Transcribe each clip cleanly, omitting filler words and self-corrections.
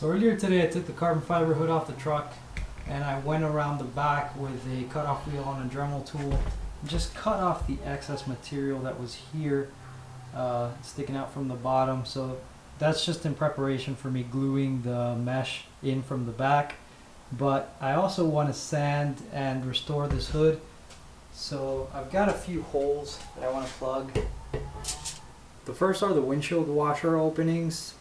So earlier today I took the carbon fiber hood off the truck and I went around the back with a cutoff wheel on a Dremel tool and just cut off the excess material that was here sticking out from the bottom. So that's just in preparation for me gluing the mesh in from the back. But I also want to sand and restore this hood. So I've got a few holes that I want to plug. The first are the windshield washer openings.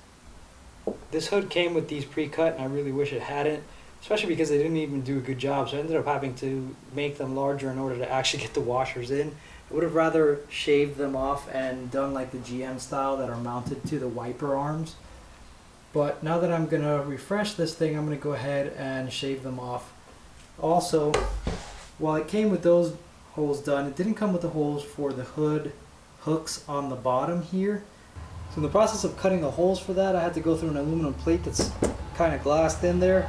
This hood came with these pre-cut and I really wish it hadn't, especially because they didn't even do a good job. So I ended up having to make them larger in order to actually get the washers in. I would have rather shaved them off and done like the GM style that are mounted to the wiper arms. But now that I'm going to refresh this thing, I'm going to go ahead and shave them off. Also, while it came with those holes done, it didn't come with the holes for the hood hooks on the bottom here. So in the process of cutting the holes for that, I had to go through an aluminum plate that's kind of glassed in there,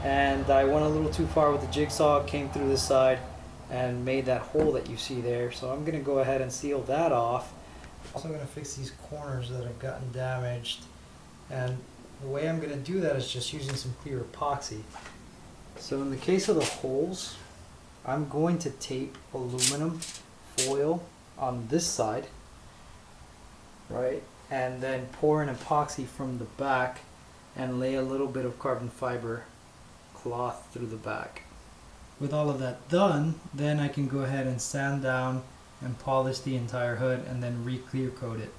and I went a little too far with the jigsaw, came through this side and made that hole that you see there. So I'm going to go ahead and seal that off. Also, I'm going to fix these corners that have gotten damaged, and the way I'm going to do that is just using some clear epoxy. So in the case of the holes, I'm going to tape aluminum foil on this side, right? And then pour in epoxy from the back and lay a little bit of carbon fiber cloth through the back. With all of that done, then I can go ahead and sand down and polish the entire hood and then re-clear coat it.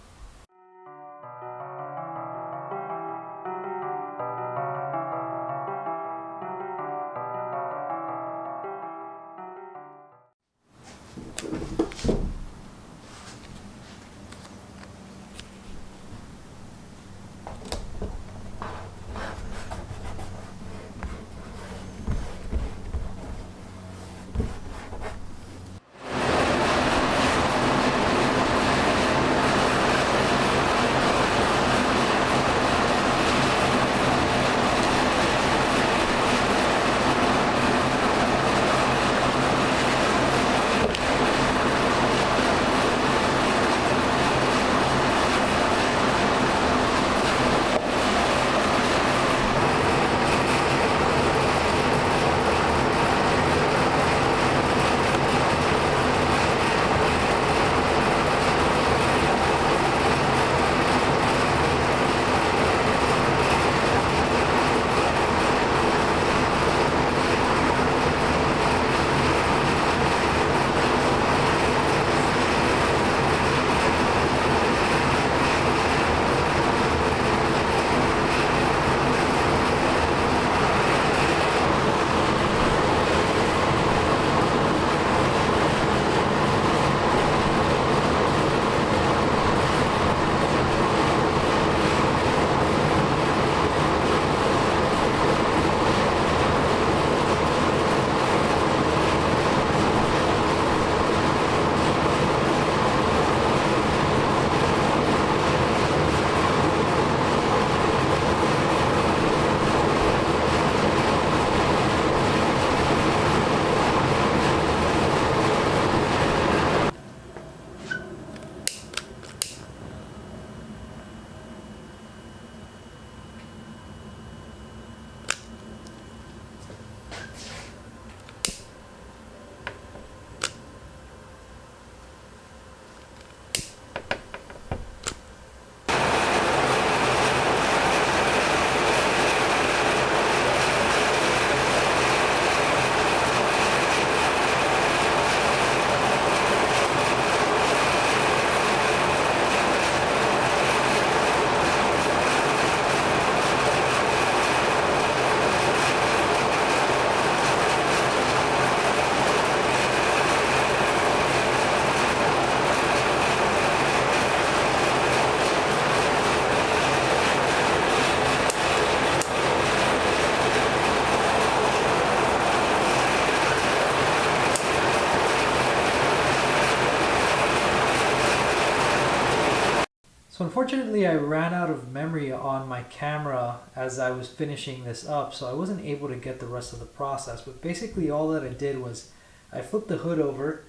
So unfortunately I ran out of memory on my camera as I was finishing this up, so I wasn't able to get the rest of the process. But basically all that I did was I flipped the hood over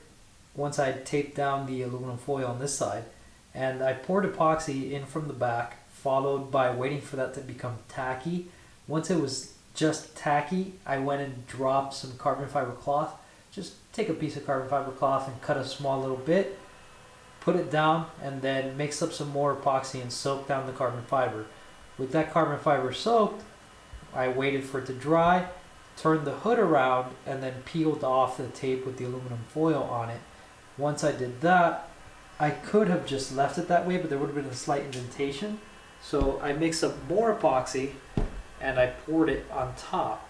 once I taped down the aluminum foil on this side, and I poured epoxy in from the back, followed by waiting for that to become tacky Once it was just tacky, I went and dropped some carbon fiber cloth. Just take a piece of carbon fiber cloth and cut a small little bit, put it down, and then mix up some more epoxy and soak down the carbon fiber. With that carbon fiber soaked, I waited for it to dry, turned the hood around, and then peeled off the tape with the aluminum foil on it. Once I did that, I could have just left it that way, but there would have been a slight indentation. So I mixed up more epoxy and I poured it on top.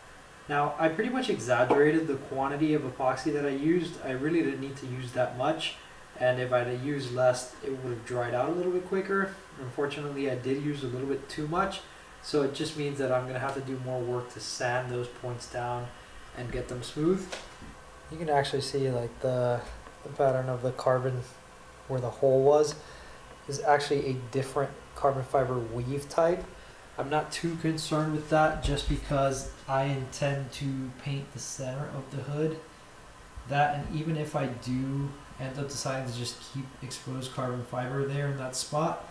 Now, I pretty much exaggerated the quantity of epoxy that I used. I really didn't need to use that much, and if I'd have used less, it would have dried out a little bit quicker. Unfortunately, I did use a little bit too much, so it just means that I'm going to have to do more work to sand those points down and get them smooth. You can actually see like the pattern of the carbon where the hole was is actually a different carbon fiber weave type. I'm not too concerned with that just because I intend to paint the center of the hood. That, and even if I do end up deciding to just keep exposed carbon fiber there in that spot,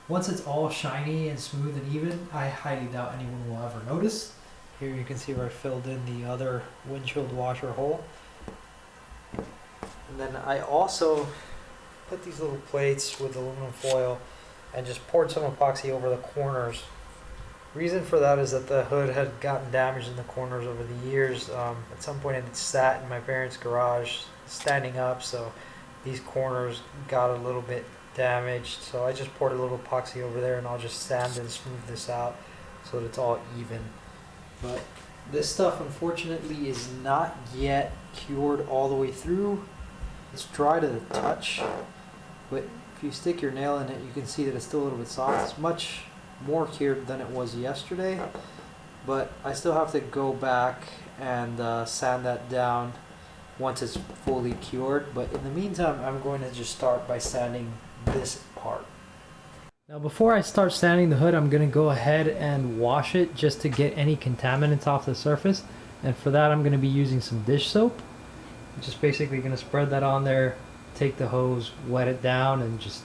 once it's all shiny and smooth and even, I highly doubt anyone will ever notice. Here you can see where I filled in the other windshield washer hole. And then I also put these little plates with aluminum foil and just poured some epoxy over the corners. Reason for that is that the hood had gotten damaged in the corners over the years. At some point it sat in my parents' garage standing up, so these corners got a little bit damaged. So I just poured a little epoxy over there and I'll just sand and smooth this out so that it's all even. But this stuff unfortunately is not yet cured all the way through. It's dry to the touch, but if you stick your nail in it, you can see that it's still a little bit soft. It's much more cured than it was yesterday, but I still have to go back and sand that down once it's fully cured. But in the meantime, I'm going to just start by sanding this part. Now before I start sanding the hood, I'm going to go ahead and wash it just to get any contaminants off the surface. And for that, I'm going to be using some dish soap. Just basically going to spread that on there, take the hose, wet it down, and just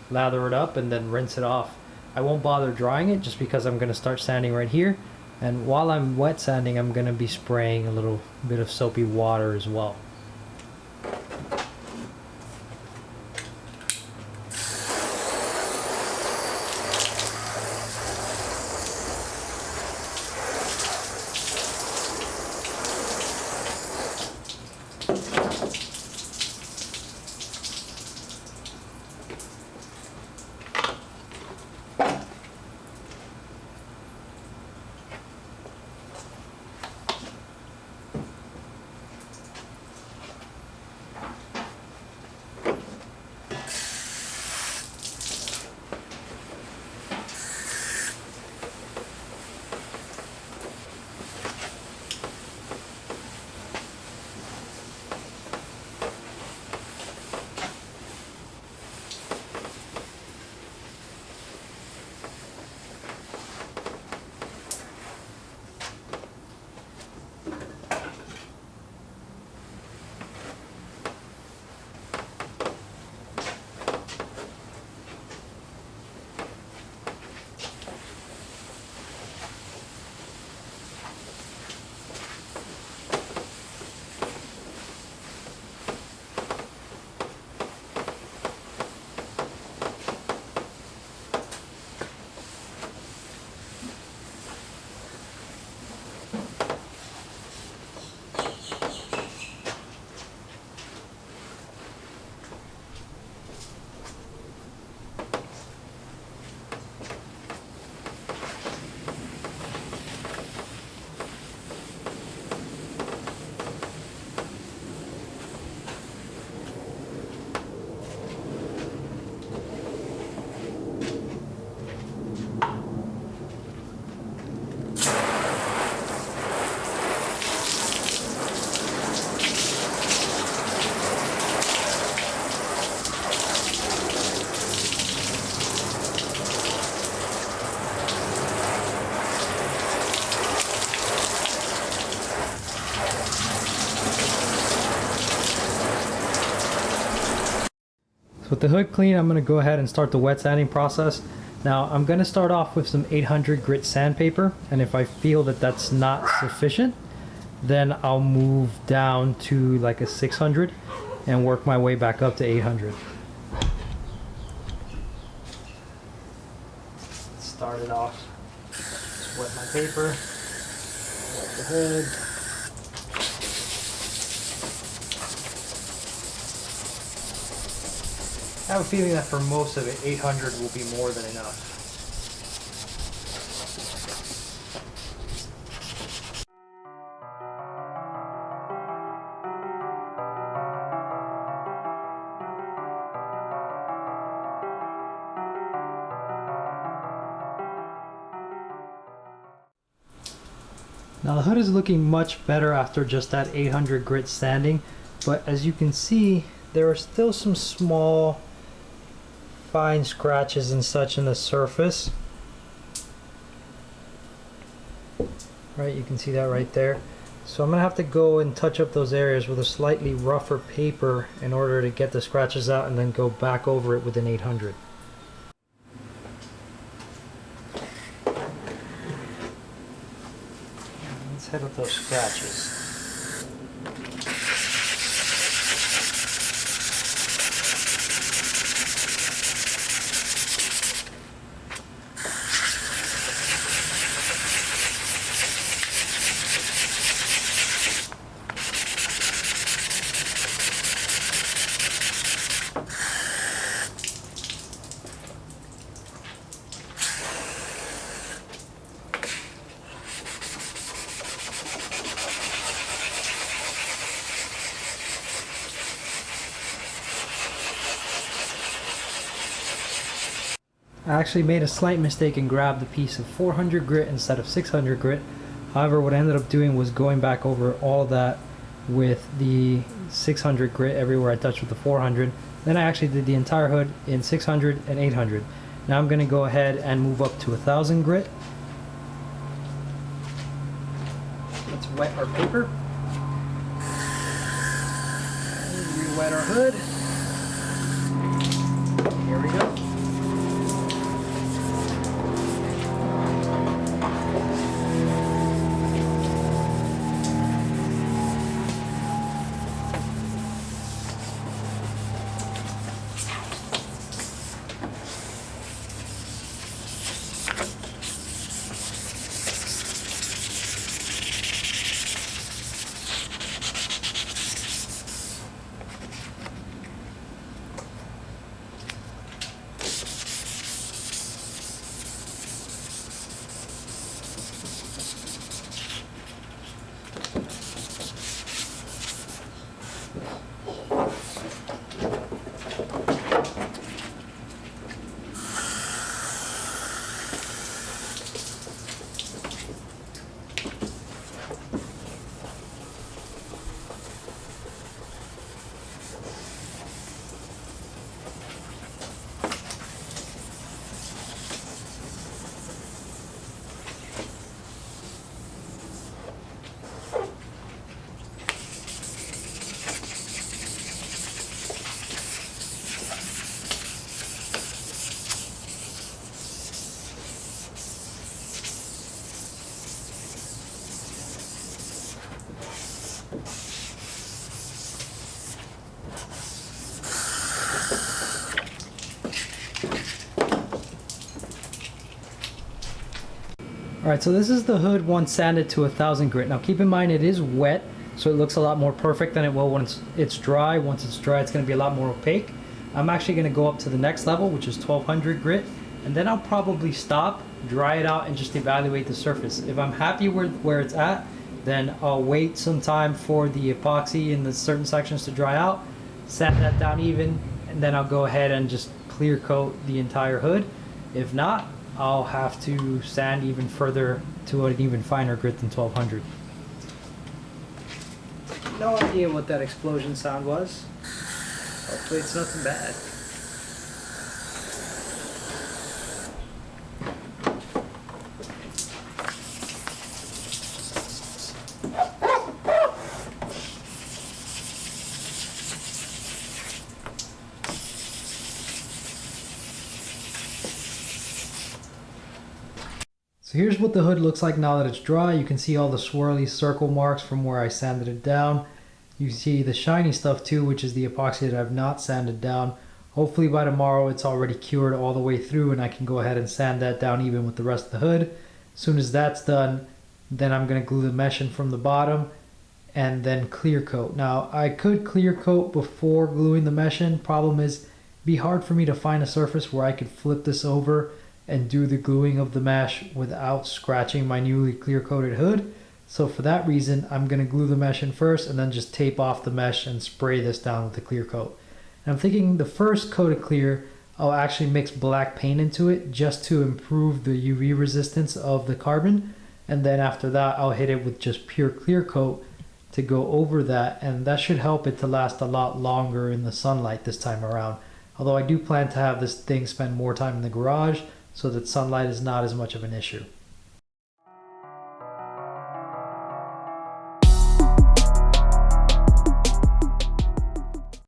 lather it up and then rinse it off. I won't bother drying it just because I'm going to start sanding right here. And while I'm wet sanding, I'm going to be spraying a little bit of soapy water as well. With the hood clean, I'm going to go ahead and start the wet sanding process. Now I'm going to start off with some 800 grit sandpaper, and if I feel that that's not sufficient, then I'll move down to like a 600 and work my way back up to 800. Start it off. Just wet my paper, wet the hood. I have a feeling that for most of it, 800 will be more than enough. Now the hood is looking much better after just that 800 grit sanding, but as you can see, there are still some small fine scratches and such in the surface. Right, you can see that right there. So I'm gonna have to go and touch up those areas with a slightly rougher paper in order to get the scratches out, and then go back over it with an 800. Let's head up those scratches. I actually made a slight mistake and grabbed a piece of 400 grit instead of 600 grit. However, what I ended up doing was going back over all that with the 600 grit everywhere I touched with the 400. Then I actually did the entire hood in 600 and 800. Now I'm going to go ahead and move up to 1000 grit. Let's wet our paper. Re-wet our hood. Here we go. Alright, so this is the hood once sanded to 1000 grit. Now keep in mind it is wet, so it looks a lot more perfect than it will when it's dry. Once it's dry, it's going to be a lot more opaque. I'm actually going to go up to the next level, which is 1200 grit, and then I'll probably stop, dry it out, and just evaluate the surface. If I'm happy with where it's at, then I'll wait some time for the epoxy in the certain sections to dry out, sand that down even, and then I'll go ahead and just clear coat the entire hood. If not, I'll have to sand even further to an even finer grit than 1200. No idea what that explosion sound was. Hopefully it's nothing bad. So here's what the hood looks like now that it's dry. You can see all the swirly circle marks from where I sanded it down. You see the shiny stuff too, which is the epoxy that I've not sanded down. Hopefully by tomorrow it's already cured all the way through and I can go ahead and sand that down even with the rest of the hood. As soon as that's done, then I'm going to glue the mesh in from the bottom and then clear coat. Now I could clear coat before gluing the mesh in. Problem is, it'd be hard for me to find a surface where I could flip this over and do the gluing of the mesh without scratching my newly clear coated hood. So for that reason, I'm going to glue the mesh in first and then just tape off the mesh and spray this down with the clear coat. And I'm thinking the first coat of clear, I'll actually mix black paint into it just to improve the UV resistance of the carbon. And then after that, I'll hit it with just pure clear coat to go over that. And that should help it to last a lot longer in the sunlight this time around. Although I do plan to have this thing spend more time in the garage so that sunlight is not as much of an issue.